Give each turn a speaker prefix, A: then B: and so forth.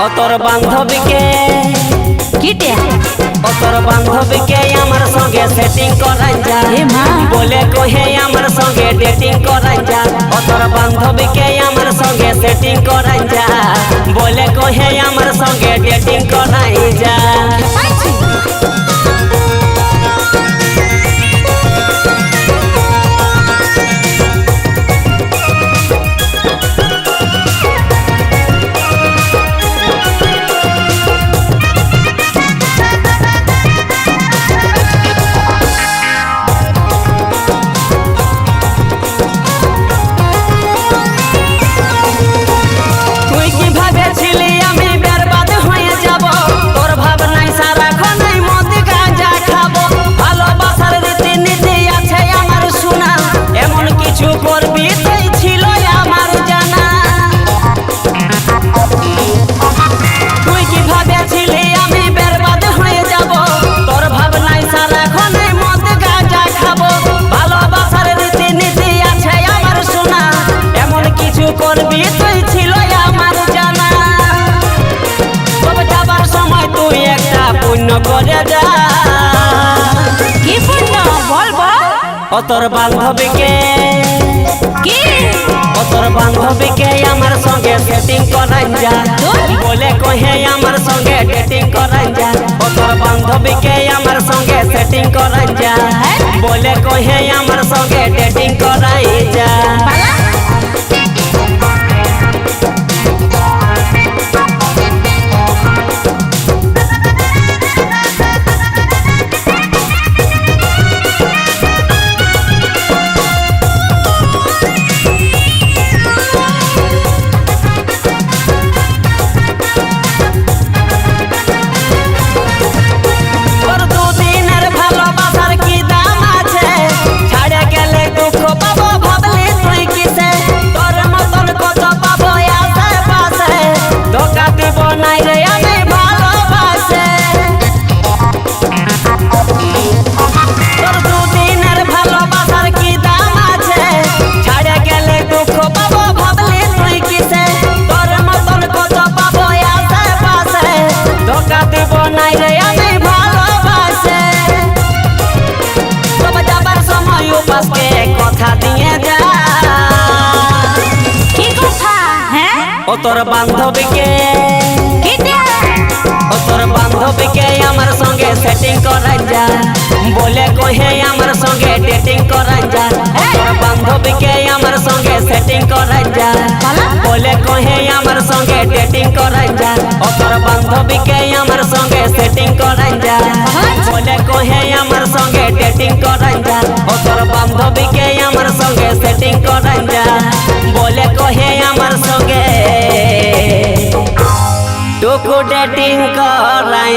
A: ও তোর বান্ধবীকে
B: কিটে
A: ও তোর বান্ধবীকে আমার সঙ্গে সেটিং করাই যা বলে কহে আমার সঙ্গে ডেটিং করাই যা ও তোর বান্ধবীকে আমার সঙ্গে সেটিং করাই যা বলে কহে আমার সঙ্গে ডেটিং করাই যা করবি তুই ছিল আমার জানা তবে যাবার সময় তুই একটা পুণ্য করে যা
B: কি পুণ্য বল বল
A: ও তোর বান্ধবীকে
B: কি
A: ও তোর বান্ধবীকে আমার সঙ্গে সেটিং করাই যা বলে কহে আমার সঙ্গে ডেটিং করাই যা ও তোর বান্ধবীকে আমার সঙ্গে সেটিং করাই যা বলে কহে আমার সঙ্গে ডেটিং করাই যা ও তোর বান্ধবীকে ও তোর বান্ধবীকে আমার সঙ্গে সেটিং করাই যা বলে কহে আমার সঙ্গে ডেটিং করাই যা ও তোর বান্ধবীকে আমার সঙ্গে সেটিং করাই যা বলে কহে আমার সঙ্গে ডেটিং করাই যা ও তোর বান্ধবীকে আমার সঙ্গে সেটিং করাই যা বলে কহে আমার সঙ্গে ডেটিং করাই যা ও তোর বান্ধবীকে আমার সঙ্গে সেটিং করাই যা বলে কহে আমার সঙ্গে টুকু ডেটিং করাই